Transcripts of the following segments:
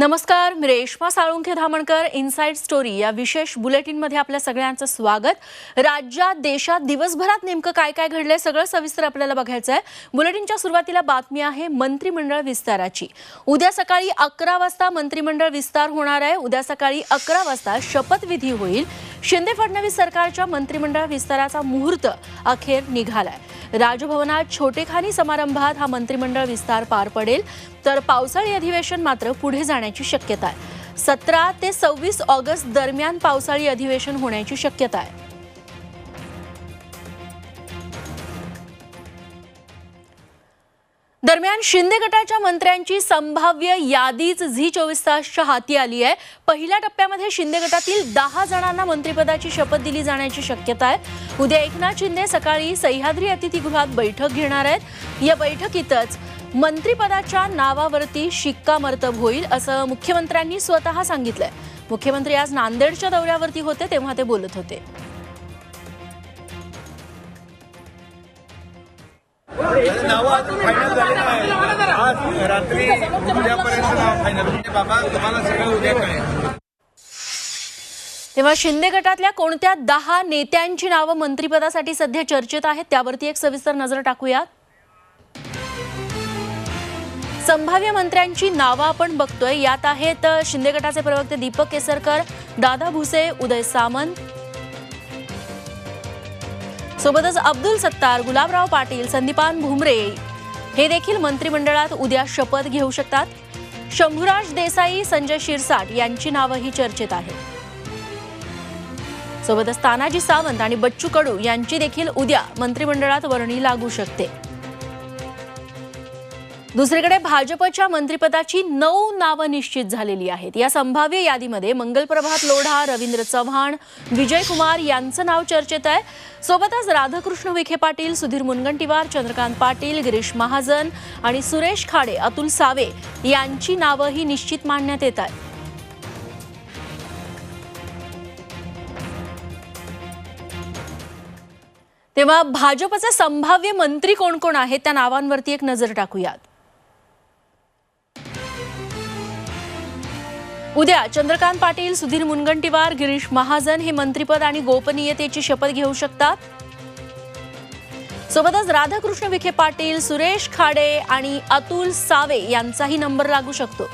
नमस्कार, मी Reshma Salunkhe Dhamankar. Inside story या विशेष बुलेटिनमध्ये आपल्या सगळ्यांचं स्वागत. राज्यात देशात दिवसभरात नेमकं काय काय घडलंय सगळं सविस्तर आपल्याला बघायचं आहे. बुलेटिनच्या सुरुवातीला बातमी आहे मंत्रिमंडळ विस्ताराची. उद्या सकाळी 11 वाजता मंत्रिमंडळ विस्तार होणार आहे. उद्या सकाळी 11 वाजता शपथविधी होईल. शिंदे फडणवीस सरकारच्या मंत्रिमंडळ विस्ताराचा मुहूर्त अखेर निघालाय. राजभवनात छोटेखानी समारंभात हा मंत्रिमंडळ विस्तार पार पडेल, तर पावसाळी अधिवेशन मात्र पुढे जाण्याची शक्यता आहे. 17 ते 26 ऑगस्ट दरम्यान पावसाळी अधिवेशन होण्याची शक्यता आहे. दरम्यान शिंदे गटाच्या मंत्र्यांची संभाव्य यादीच झी24 तासच्या हाती आली आहे. पहिल्या टप्प्यामध्ये शिंदे गटातील 10 जणांना मंत्रिपदाची शपथ दिली जाण्याची शक्यता आहे. उद्या एकनाथ शिंदे सकाळी सह्याद्री अतिथीगृहात बैठक घेणार आहेत. या बैठकीतच मंत्रिपदाच्या नावावरती शिक्कामोर्तब होईल असं मुख्यमंत्र्यांनी स्वतः सांगितलंय. मुख्यमंत्री आज नांदेडच्या दौऱ्यावरती होते तेव्हा ते बोलत होते. नाव फायनल झाले नाही. आज रात्री उद्यापर्यंत नाव फायनल. बाबा तुम्हाला सगळं उद्या कळेल. तेव्हा शिंदे गटातल्या कोणत्या 10 नेत्यांची नावं मंत्रिपदासाठी सध्या चर्चेत आहेत त्यावरती एक सविस्तर नजर टाकूया. संभाव्य मंत्र्यांची नावं आपण बघतोय. यात आहेत शिंदे गटाचे प्रवक्ते दीपक केसरकर, दादा भुसे, उदय सामंत, सोबतच अब्दुल सत्तार, गुलाबराव पाटील, संदीपान भुमरे हे देखील मंत्रिमंडळात उद्या शपथ घेऊ शकतात. शंभूराज देसाई, संजय शिरसाट यांची नावंही चर्चेत आहेत. सोबतच तानाजी सावंत आणि बच्चू कडू यांची देखील उद्या मंत्रिमंडळात वर्णी लागू शकते. दुसरीकडे भाजपच्या मंत्रिपदाची 9 नावं निश्चित झालेली आहेत. या संभाव्य यादीमध्ये मंगलप्रभात लोढा, रवींद्र चव्हाण, विजय कुमार यांचं नाव चर्चेत आहे. सोबतच राधाकृष्ण विखे पाटील, सुधीर मुनगंटीवार, चंद्रकांत पाटील, गिरीश महाजन आणि सुरेश खाडे, अतुल सावे यांची नावंही निश्चित मानण्यात येत आहेत. तेव्हा भाजपचे संभाव्य मंत्री कोण कोण आहेत त्या नावांवरती एक नजर टाकूयात. उद्या चंद्रकांत पाटील, सुधीर मुनगंटीवार, गिरीश महाजन हे मंत्रिपद आणि गोपनीयतेची शपथ घेऊ शकतात. सोबतच राधाकृष्ण विखे पाटील, सुरेश खाडे आणि अतुल सावे यांचाही नंबर लागू शकतो.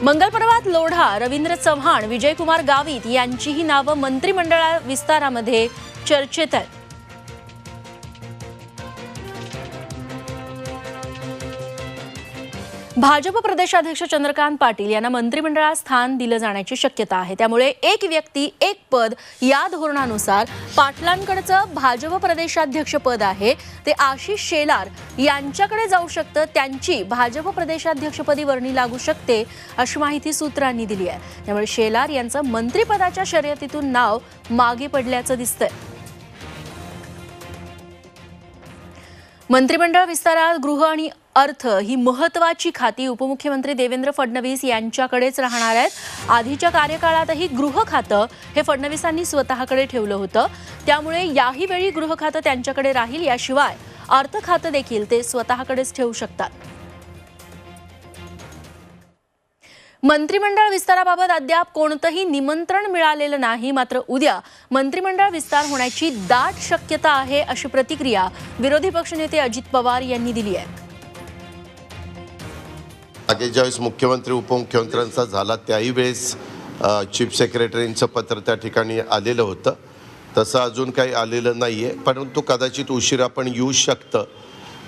मंगलप्रभात लोढा, रवींद्र चव्हाण, विजय कुमार गावित यांचीही नावं मंत्रिमंडळ विस्तारामध्ये चर्चेत आहेत. भाजप प्रदेशाध्यक्ष चंद्रकांत पाटील यांना मंत्रिमंडळात स्थान दिलं जाण्याची शक्यता आहे. त्यामुळे एक व्यक्ती एक पद या धोरणानुसार पाटलांकडचं भाजप प्रदेशाध्यक्ष पद आहे ते आशिष शेलार यांच्याकडे जाऊ शकतं. त्यांची भाजप प्रदेशाध्यक्षपदी वर्णी लागू शकते अशी माहिती सूत्रांनी दिली आहे. त्यामुळे शेलार यांचं मंत्रिपदाच्या शर्यतीतून नाव मागे पडल्याचं दिसतंय. मंत्रिमंडळ विस्तारात गृह आणि अर्थ ही महत्त्वाची खाती उपमुख्यमंत्री देवेंद्र फडणवीस यांच्याकडेच राहणार आहेत. आधीच्या कार्यकाळातही गृह खातं हे फडणवीसांनी स्वतःकडे ठेवलं होतं. त्यामुळे याही वेळी गृह खातं त्यांच्याकडे राहील. याशिवाय अर्थ खातं देखील ते स्वतःकडेच ठेवू शकतात. मंत्रिमंडळ विस्ताराबाबत अद्याप कोणतंही निमंत्रण मिळालेलं नाही. मात्र उद्या मंत्रिमंडळ विस्तार होण्याची दाट शक्यता आहे अशी प्रतिक्रिया विरोधी पक्षनेते अजित पवार यांनी दिली आहे. मागे ज्यावेळेस मुख्यमंत्री उपमुख्यमंत्र्यांचा झाला त्याही वेळेस चीफ सेक्रेटरींचं पत्र त्या ठिकाणी आलेलं होतं. तसं अजून काही आलेलं नाही आहे, परंतु कदाचित उशिरा पण येऊ शकतं.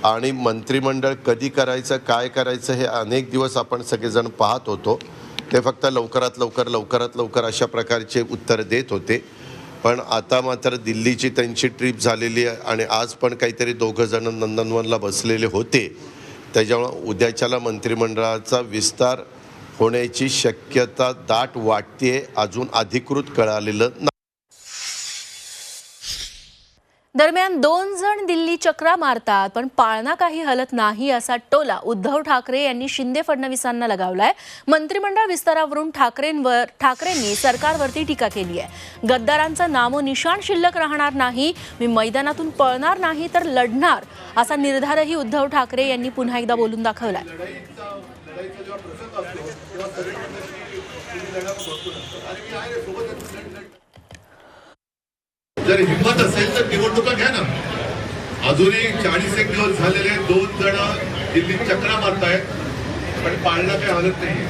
आणि मंत्रिमंडळ कधी करायचं, काय करायचं हे अनेक दिवस आपण सगळेजण पाहत होतो. ते फक्त लवकरात लवकर अशा प्रकारचे उत्तर देत होते. पण आता मात्र दिल्लीची त्यांची ट्रिप झालेली आहे आणि आज पण काहीतरी 2 जण नंदनवनला बसलेले होते. त्याच्यामुळे उद्याच्याला मंत्रिमंडळाचा विस्तार होण्याची शक्यता दाट वाटते. अजून अधिकृत कळालेलं नाही. दरम्यान 2 जण दिल्ली चक्रा मारतात पण पाळणा काही हलत नाही असा टोला उद्धव ठाकरे यांनी शिंदे फडणवीसांना लगावलाय. मंत्रिमंडळ विस्तारावरून ठाकरेंनी सरकारवरती टीका केली आहे. गद्दारांचं नामोनिशाण शिल्लक राहणार नाही, मी मैदानातून पळणार नाही तर लढणार असा निर्धारही उद्धव ठाकरे यांनी पुन्हा एकदा बोलून दाखवलाय. जर हिंमत असेल तर निवडणुका घ्या ना. अजूनही 41 दिवस झालेले 2 जण दिल्लीत चक्रा मारतायत पण पाळणा काही हलत नाही.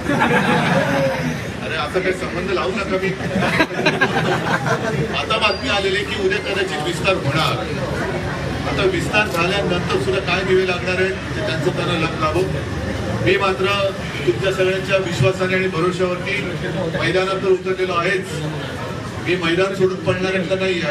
अरे असं काही संबंध लावू नका. मी आता बातमी आलेली की उद्या कदाचित विस्तार होणार. आता विस्तार झाल्यानंतर सुद्धा काय दिवे लागणार आहे ते त्यांचं त्यांना लक्ष लावू. मी मात्र तुमच्या सगळ्यांच्या विश्वासाने आणि भरोश्यावरती मैदानात उतरलेलो आहेच. मी मैदान सोडून पडणाऱ्यांना नाही.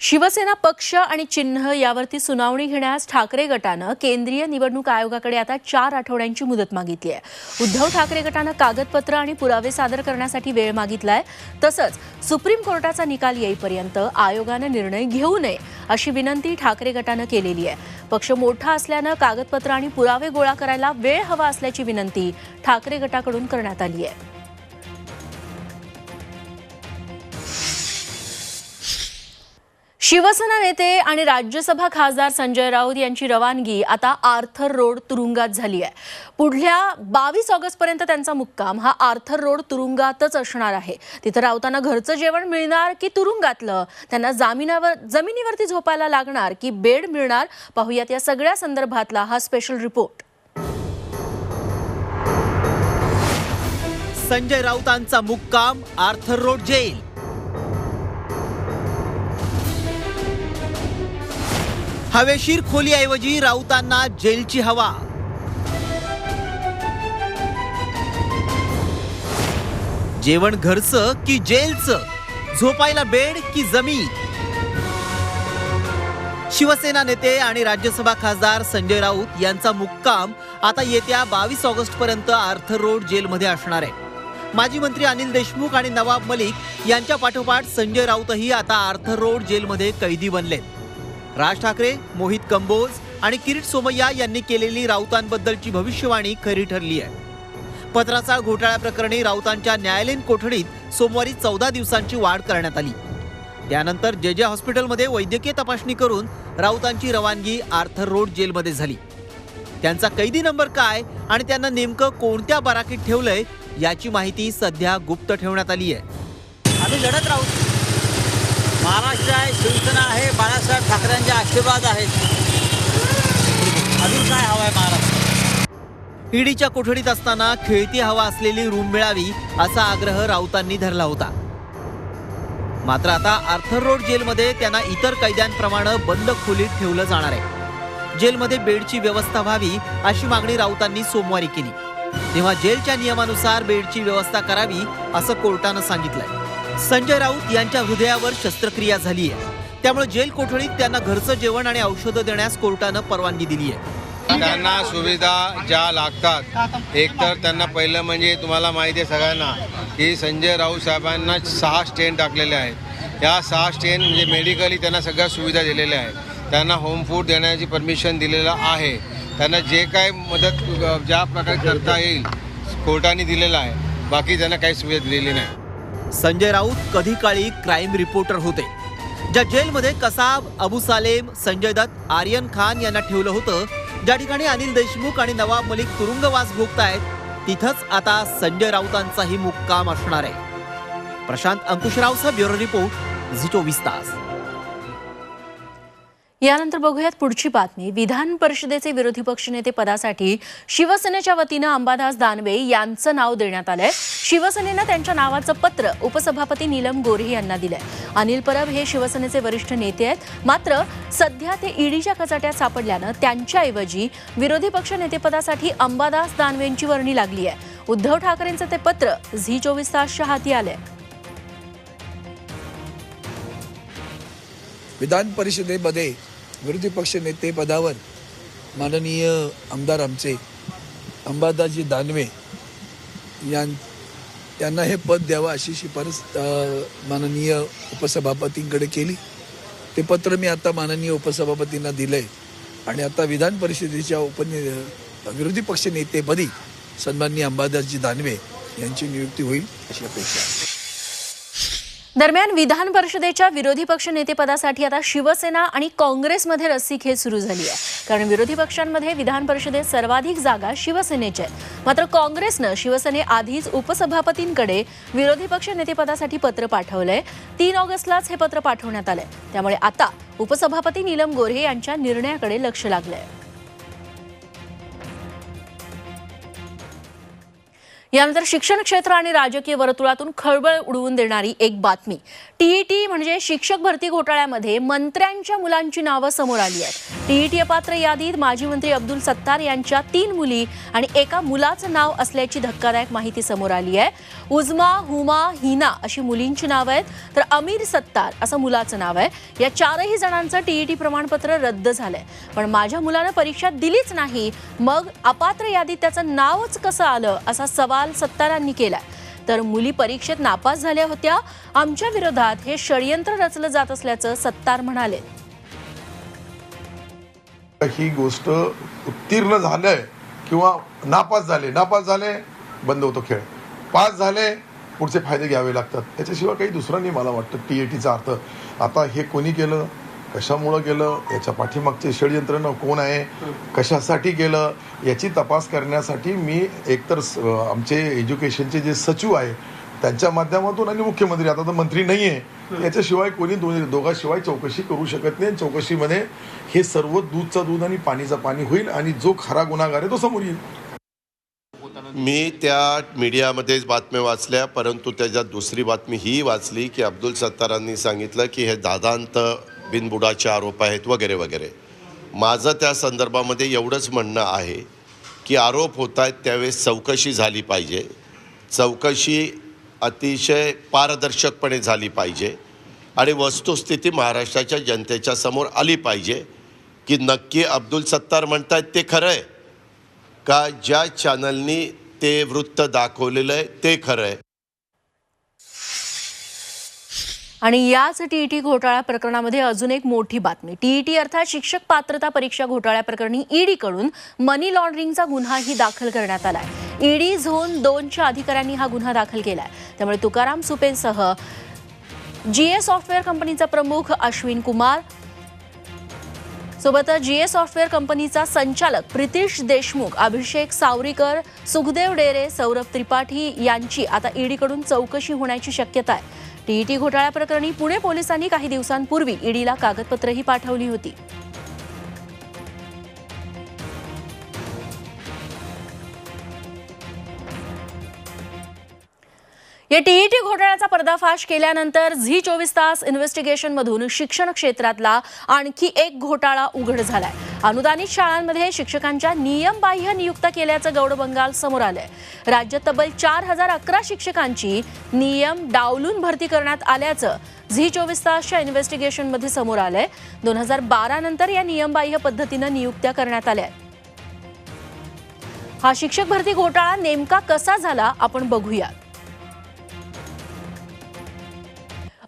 शिवसेना पक्ष आणि चिन्ह यावरती सुनावणी घेण्यास ठाकरे गटानं केंद्रीय निवडणूक आयोगाकडे आता 4 आठवड्यांची मुदत मागितली आहे. उद्धव ठाकरे गटानं कागदपत्र आणि पुरावे सादर करण्यासाठी वेळ मागितलाय. तसंच सुप्रीम कोर्टाचा निकाल येईपर्यंत आयोगानं निर्णय घेऊ नये अशी विनंती ठाकरे गटानं केलेली आहे. पक्ष मोठा असल्यानं कागदपत्र आणि पुरावे गोळा करायला वेळ हवा असल्याची विनंती ठाकरे गटाकडून करण्यात आली आहे. शिवसेना नेते आणि राज्यसभा खासदार संजय राऊत यांची रवानगी आता आर्थर रोड तुरुंगात झाली आहे. पुढल्या 22 ऑगस्टपर्यंत त्यांचा मुक्काम हा आर्थर रोड तुरुंगातच असणार आहे. तिथं राऊतांना घरचं जेवण मिळणार की तुरुंगातलं, त्यांना जमिनीवरती झोपायला लागणार की बेड मिळणार, पाहूयात या सगळ्या संदर्भातला हा स्पेशल रिपोर्ट. संजय राऊतांचा मुक्काम आर्थर रोड जेल. हवेशीर खोलीऐवजी राऊतांना जेलची हवा. जेवण घरचं की जेलचं, झोपायला बेड की जमीन. शिवसेना नेते आणि राज्यसभा खासदार संजय राऊत यांचा मुक्काम आता येत्या 22 ऑगस्ट पर्यंत आर्थर रोड जेलमध्ये असणार आहे. माजी मंत्री अनिल देशमुख आणि नवाब मलिक यांच्या पाठोपाठ संजय राऊतही आता आर्थर रोड जेलमध्ये कैदी बनलेत. राज ठाकरे, मोहित कंबोज आणि किरीट सोमय्या यांनी केलेली राऊतांबद्दलची भविष्यवाणी खरी ठरली आहे. पत्राचाळ घोटाळ्या प्रकरणी राऊतांच्या न्यायालयीन कोठडीत सोमवारी 14 दिवसांची वाढ करण्यात आली. त्यानंतर जे हॉस्पिटलमध्ये वैद्यकीय तपासणी करून राऊतांची रवानगी आर्थर रोड जेलमध्ये झाली. त्यांचा कैदी नंबर काय आणि त्यांना नेमकं कोणत्या बराकीत ठेवलंय याची माहिती सध्या गुप्त ठेवण्यात आली आहे. आम्ही लढत राहू. महाराष्ट्र आहे, शिवसेना आहे, बाळासाहेब ठाकरेंचे आशीर्वाद आहेत. अजून काय हवं आहे महाराष्ट्र? ईडीच्या कोठडीत असताना खेळती हवा असलेली रूम मिळावी असा आग्रह राऊतांनी धरला होता. मात्र आता आर्थर रोड जेलमध्ये त्यांना इतर कैद्यांप्रमाणे बंद खोलीत ठेवलं जाणार आहे. जेलमध्ये बेडची व्यवस्था व्हावी अशी मागणी राऊतांनी सोमवारी केली. तेव्हा जेलच्या नियमानुसार बेडची व्यवस्था करावी असं कोर्टानं सांगितलंय. संजय राऊत यांच्या हृदयावर शस्त्रक्रिया झाली आहे. त्यामुळे जेल कोठडीत त्यांना घरचं जेवण आणि औषधं देण्यास कोर्टानं परवानगी दिली आहे. त्यांना सुविधा ज्या लागतात, एक तर त्यांना पहिलं म्हणजे तुम्हाला माहिती आहे सगळ्यांना की संजय राऊत साहेबांना 6 स्टेन टाकलेले आहेत. या 6 स्टेन म्हणजे मेडिकली त्यांना सगळ्या सुविधा दिलेल्या आहेत. त्यांना होम फूड देण्याची परमिशन दिलेलं आहे. त्यांना जे काय मदत ज्या प्रकारे करता येईल कोर्टाने दिलेलं आहे. बाकी त्यांना काही सुविधा दिलेली नाही. संजय राऊत कधी काळी क्राईम रिपोर्टर होते. ज्या जेलमध्ये कसाब, अबू सालेम, संजय दत्त, आर्यन खान यांना ठेवलं होतं, ज्या ठिकाणी अनिल देशमुख आणि नवाब मलिक तुरुंगवास भोगतायत, तिथंच आता संजय राऊतांचाही मुक्काम असणार आहे. प्रशांत अंकुशरावचा ब्युरो रिपोर्ट, झी 24 तास. यानंतर बघूयात पुढची बातमी. विधान परिषदेचे विरोधी पक्षनेते पदासाठी शिवसेनेच्या वतीनं अंबादास दानवे यांचं नाव देण्यात आलंय. शिवसेनेनं त्यांच्या नावाचं पत्र उपसभापती नीलम गोऱ्हे यांना दिलंय. अनिल परब हे शिवसेनेचे वरिष्ठ नेते आहेत. मात्र सध्या ते ईडीच्या कचाट्यात सापडल्यानं त्यांच्याऐवजी विरोधी पक्ष नेतेपदासाठी अंबादास दानवेंची वर्णी लागली आहे. उद्धव ठाकरेंचं ते पत्र झी 24 तासच्या हाती आलंय. विधान परिषदेमध्ये विरोधी पक्ष नेते पदावर माननीय आमदार आमचे अंबादासजी दानवे त्यांना हे पद द्यावं अशी शिफारस माननीय उपसभापतींकडे केली. ते पत्र मी आता माननीय उपसभापतींना दिलं आहे आणि आता विधान परिषदेच्या विरोधी पक्ष नेतेपदी सन्माननीय अंबादासजी दानवे यांची नियुक्ती होईल अशी अपेक्षा आहे. दरम्यान विधान परिषदेच्या विरोधी पक्ष नेतेपदासाठी आता शिवसेना आणि काँग्रेसमध्ये रस्सीखेच सुरू झाली आहे. कारण विरोधी पक्षांमध्ये विधान परिषदेत सर्वाधिक जागा शिवसेनेच्या आहेत. मात्र काँग्रेसनं शिवसेनेआधीच उपसभापतींकडे विरोधी पक्ष नेतेपदासाठी पत्र पाठवलंय. 3 ऑगस्टलाच हे पत्र पाठवण्यात आलंय. त्यामुळे आता उपसभापती नीलम गोऱ्हे यांच्या निर्णयाकडे लक्ष लागलंय. यानंतर शिक्षण क्षेत्र आणि राजकीय वर्तुळातून खळबळ उडवून देणारी एक बातमी. टीईटी म्हणजे शिक्षक भरती घोटाळ्यामध्ये मंत्र्यांच्या मुलांची नावं समोर आली आहेत. टीईटी अपात्र यादीत माजी मंत्री अब्दुल सत्तार यांच्या 3 मुली आणि एका मुलाचं नाव असल्याची धक्कादायक माहिती समोर आली आहे. उजमा, हुमा, हिना अशी मुलींची नावं आहेत, तर अमीर सत्तार असं मुलाचं नाव आहे. या 4ही जणांचं टीईटी प्रमाणपत्र रद्द झालंय. पण माझ्या मुलानं परीक्षा दिलीच नाही, मग अपात्र यादीत त्याचं नावच कसं आलं असा सवाल सत्तारांनी केलाय. तर मुली परीक्षेत नापास झाल्या होत्या, आमच्या विरोधात हे षडयंत्र रचलं जात असल्याचं सत्तार म्हणाले. ही गोष्ट उत्तीर्ण झालंय किंवा नापास झाले बंद होतो खेळ. पास झाले पुढचे फायदे घ्यावे लागतात. त्याच्याशिवाय काही दुसरं नाही मला वाटतं. टीएटीचा अर्थ आता हे कोणी केलं, कशामुळं केलं, याच्या पाठीमागचे षडयंत्र कोण आहे, कशासाठी केलं याची तपास करण्यासाठी मी एकतर आमचे एज्युकेशनचे जे सचिव आहे त्यांच्या माध्यमातून आणि मुख्यमंत्री, आता तर मंत्री नाही आहे, याच्याशिवाय कोणी दोघांशिवाय चौकशी करू शकत नाही. चौकशीमध्ये हे सर्व दूधचं दूध आणि पाणीचं पाणी होईल आणि जो खरा गुन्हेगार आहे तो समोर येईल. मी त्या मीडियामध्येच बातम्या वाचल्या, परंतु त्याच्यात दुसरी बातमी ही वाचली की अब्दुल सत्तारांनी सांगितलं की हे दादांत बिनबुडाचे आरोप आहेत वगैरे वगैरे. माझं त्या संदर्भामध्ये एवढंच म्हणणं आहे की आरोप होत आहेत त्यावेळेस चौकशी झाली पाहिजे. चौकशी अतिशय पारदर्शकपणे झाली पाहिजे आणि वस्तुस्थिती महाराष्ट्राच्या जनतेच्या समोर आली पाहिजे की नक्की अब्दुल सत्तार म्हणतायत ते खरं आहे का, ज्या चॅनलनी ते वृत्त दाखवलेलं आहे ते खरं आहे. आणि याच टीईटी घोटाळा प्रकरणामध्ये अजून एक मोठी बातमी. टीईटी अर्थात शिक्षक पात्रता परीक्षा घोटाळ्या प्रकरणी ईडीकडून मनी लॉन्ड्रिंगचा गुन्हाही दाखल करण्यात आलाय. ईडी झोन 2च्या अधिकाऱ्यांनी हा गुन्हा दाखल केलाय. त्यामुळे तुकाराम सुपेंसह जीए सॉफ्टवेअर कंपनीचा प्रमुख अश्विन कुमार सोबतच जीए सॉफ्टवेअर कंपनीचा संचालक प्रितीश देशमुख, अभिषेक सावरीकर, सुखदेव डेरे, सौरभ त्रिपाठी यांची आता ईडीकडून चौकशी होण्याची शक्यता आहे. टीईटी घोटाळ्या प्रकरणी पुणे पोलिसांनी काही दिवसांपूर्वी ईडीला कागदपत्रही पाठवली होती. या टीईटी घोटाळ्याचा पर्दाफाश केल्यानंतर झी 24 तास इन्व्हेस्टिगेशनमधून शिक्षण क्षेत्रातला आणखी एक घोटाळा उघड झालाय. अनुदानित शाळांमध्ये शिक्षकांच्या नियमबाह्य नियुक्त्या केल्याचं गौडबंगाल समोर आलंय. राज्यात तब्बल 4011 शिक्षकांची नियम डावलून भरती करण्यात आल्याचं झी 24 तासच्या इन्व्हेस्टिगेशनमध्ये समोर आलंय. 2012 नंतर या नियमबाह्य पद्धतीनं नियुक्त्या करण्यात आल्या. हा शिक्षक भरती घोटाळा नेमका कसा झाला आपण बघूया.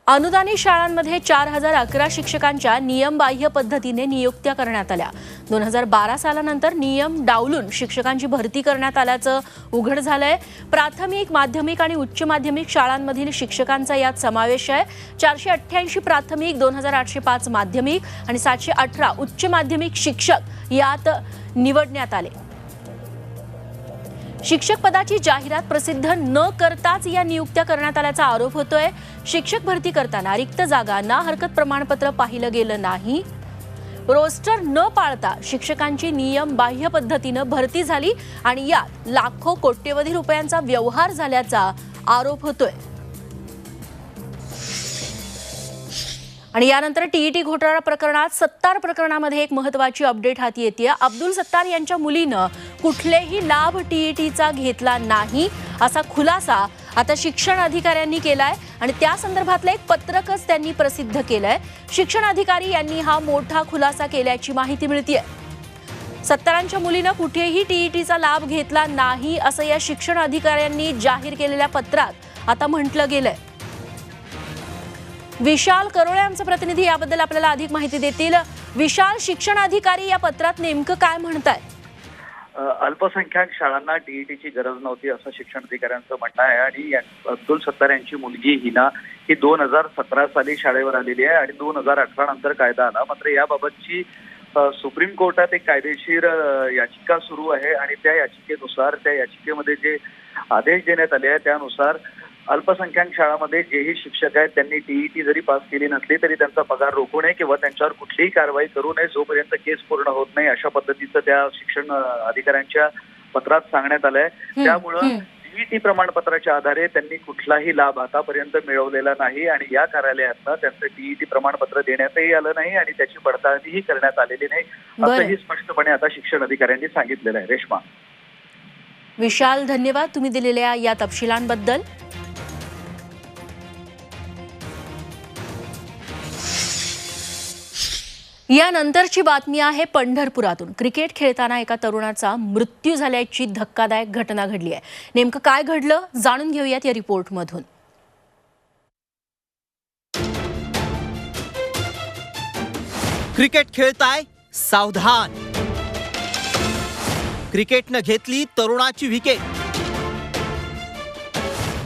अनुदानित शाळांमध्ये 4011 शिक्षकांच्या नियमबाह्य पद्धतीने नियुक्त्या करण्यात आल्या. 2012 सालानंतर नियम डावलून शिक्षकांची भरती करण्यात आल्याचं उघड झालंय. प्राथमिक, माध्यमिक आणि उच्च माध्यमिक शाळांमधील शिक्षकांचा यात समावेश आहे. 488 प्राथमिक, 2805 माध्यमिक आणि 718 उच्च माध्यमिक शिक्षक यात निवडण्यात आले. शिक्षक पदाची जाहिरात प्रसिद्ध न करताच या नियुक्त्या करण्यात आल्याचा आरोप होतोय. शिक्षक भरती करताना रिक्त जागा ना हरकत प्रमाणपत्र पाहिलं गेलं नाही. रोस्टर न पाळता शिक्षकांची नियम बाह्य पद्धतीनं भरती झाली आणि यात लाखो कोट्यवधी रुपयांचा व्यवहार झाल्याचा आरोप होतोय. आणि यानंतर टीईटी घोटाळा प्रकरणात सत्तार प्रकरणामध्ये एक महत्त्वाची अपडेट हाती येते. अब्दुल सत्तार यांच्या मुलीनं कुठलेही लाभ टीईटीचा घेतला नाही असा खुलासा आता शिक्षण अधिकाऱ्यांनी केलाय आणि त्या संदर्भातलं एक पत्रकच त्यांनी प्रसिद्ध केलंय. शिक्षण अधिकारी यांनी हा मोठा खुलासा केल्याची माहिती मिळतेय. 70च्या मुलीनं कुठेही टीईटीचा लाभ घेतला नाही असं या शिक्षण अधिकाऱ्यांनी जाहीर केलेल्या पत्रात आता म्हटलं गेलंय. विशाल करोळे आमचे प्रतिनिधी याबद्दल आपल्याला अधिक माहिती देतील. विशाल, शिक्षण अधिकारी या पत्रात नेमकं काय म्हणतायत? अल्पसंख्याक शाळांना टीईटीची गरज नव्हती असं शिक्षण अधिकाऱ्यांचं म्हणणं आहे आणि अब्दुल सत्तार यांची मुलगी हिना ही 2017 साली शाळेवर आलेली आहे आणि 2018 नंतर कायदा आला. मात्र याबाबतची सुप्रीम कोर्टात एक कायदेशीर याचिका सुरू आहे आणि त्या याचिकेनुसार त्या याचिकेमध्ये जे आदेश देण्यात आले आहे त्यानुसार अल्पसंख्याक शाळांमध्ये जेही शिक्षक आहेत त्यांनी टीईटी जरी पास केली नसली तरी त्यांचा पगार रोखू नये किंवा त्यांच्यावर कुठलीही कारवाई करू नये जोपर्यंत केस पूर्ण होत नाही अशा पद्धतीचं त्या शिक्षण अधिकाऱ्यांच्या पत्रात सांगण्यात आलंय. त्यामुळं टीईटी प्रमाणपत्राच्या आधारे त्यांनी कुठलाही लाभ आतापर्यंत मिळवलेला नाही आणि या कार्यालयातनं त्यांचं टीईटी प्रमाणपत्र देण्यातही आलं नाही आणि त्याची पडताळणीही करण्यात आलेली नाही असंही स्पष्टपणे आता शिक्षण अधिकाऱ्यांनी सांगितलेलं आहे. रेश्मा. विशाल, धन्यवाद तुम्ही दिलेल्या या तपशिलांबद्दल. यानंतरची बातमी आहे पंढरपुरातून. क्रिकेट खेळताना एका तरुणाचा मृत्यू झाल्याची धक्कादायक घटना घडली आहे. नेमकं काय घडलं जाणून घेऊयात या रिपोर्टमधून. क्रिकेट खेळताय, सावधान. क्रिकेटनं घेतली तरुणाची विकेट.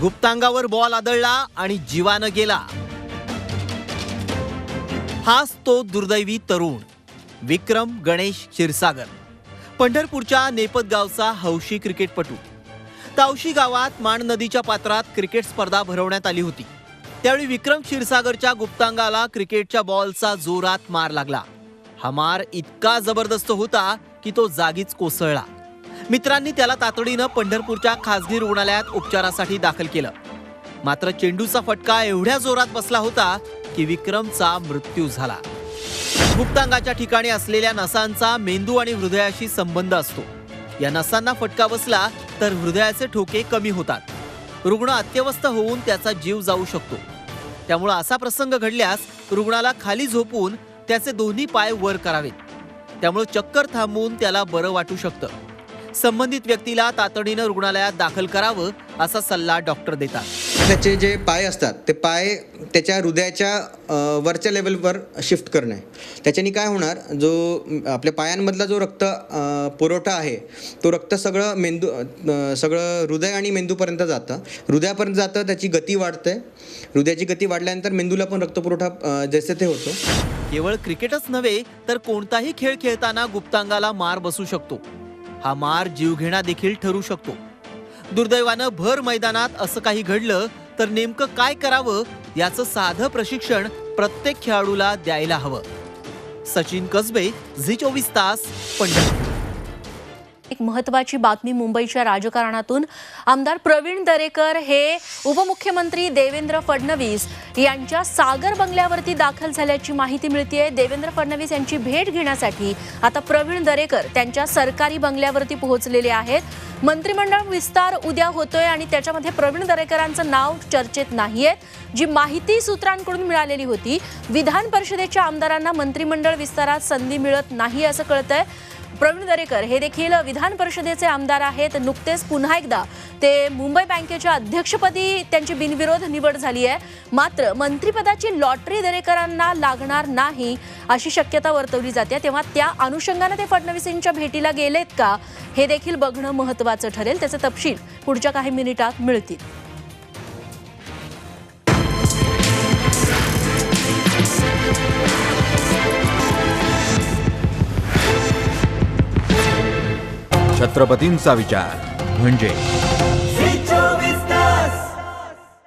गुप्तांगावर बॉल आदळला आणि जीवानं गेला. हाच तो दुर्दैवी तरुण विक्रम गणेश क्षीरसागर, पंढरपूरच्या नेपद गावचा हौशी क्रिकेटपटू. तावशी गावात मान नदीच्या पात्रात क्रिकेट स्पर्धा भरवण्यात आली होती. त्यावेळी विक्रम क्षीरसागरच्या गुप्तांगाला क्रिकेटच्या बॉलचा जोरात मार लागला. हा मार इतका जबरदस्त होता की तो जागीच कोसळला. मित्रांनी त्याला तातडीनं पंढरपूरच्या खासगी रुग्णालयात उपचारासाठी दाखल केलं. मात्र चेंडूचा फटका एवढ्या जोरात बसला होता की विक्रमचा मृत्यू झाला. गुप्तांगाच्या ठिकाणी असलेल्या नसांचा मेंदू आणि हृदयाशी संबंध असतो. या नसांना फटका बसला तर हृदयाचे ठोके कमी होतात. रुग्ण अत्यवस्थ होऊन त्याचा जीव जाऊ शकतो. त्यामुळे असा प्रसंग घडल्यास रुग्णाला खाली झोपून त्याचे दोन्ही पाय वर करावेत. त्यामुळे चक्कर थांबवून त्याला बरं वाटू शकतं. संबंधित व्यक्तीला तातडीनं रुग्णालयात दाखल करावं असा सल्ला डॉक्टर देतात. त्याचे जे पाय असतात ते पाय त्याच्या हृदयाच्या वरच्या लेवलवर शिफ्ट करणे. त्याच्याने काय होणार, जो आपल्या पायांमधला जो रक्त पुरवठा आहे तो रक्त सगळं हृदय आणि मेंदूपर्यंत जातं. हृदयापर्यंत जातं, त्याची गती वाढते. हृदयाची गती वाढल्यानंतर मेंदूला पण रक्तपुरवठा जसे ते होतो. केवळ क्रिकेटच नव्हे तर कोणताही खेळ खेळताना गुप्तांगाला मार बसू शकतो. हा मार जीवघेणा देखील ठरू शकतो. दुर्दैवानं भर मैदानात असं काही घडलं तर नेमकं काय करावं याचं साधं प्रशिक्षण प्रत्येक खेळाडूला द्यायला हवं. सचिन कसबे, झी24 तास, पंढरपूर. एक महत्त्वाची बातमी मुंबईच्या राजकारणातून. आमदार प्रवीण दरेकर हे उपमुख्यमंत्री देवेंद्र फडणवीस यांच्या सागर बंगल्यावरती दाखल झाल्याची माहिती मिळतेय. देवेंद्र फडणवीस यांची भेट घेण्यासाठी आता प्रवीण दरेकर त्यांच्या सरकारी बंगल्यावरती पोहोचलेले आहेत. मंत्रिमंडळ विस्तार उद्या होतोय आणि त्याच्यामध्ये प्रवीण दरेकरांचं नाव चर्चेत नाहीये. जी माहिती सूत्रांकडून मिळालेली होती, विधान परिषदेच्या आमदारांना मंत्रिमंडळ विस्तारात संधी मिळत नाही असं कळतंय. प्रवीण दरेकर हे देखील विधान परिषदेचे आमदार आहेत. नुकतेच पुन्हा एकदा ते मुंबई बँकेच्या अध्यक्षपदी त्यांची बिनविरोध निवड झाली आहे. मात्र मंत्रिपदाची लॉटरी दरेकरांना लागणार नाही अशी शक्यता वर्तवली जाते. तेव्हा त्या अनुषंगाने ते फडणवीसांच्या भेटीला गेलेत का हे देखील बघणं महत्त्वाचं ठरेल. त्याचे तपशील पुढच्या काही मिनिटात मिळतील. छत्रपतींचा विचार म्हणजे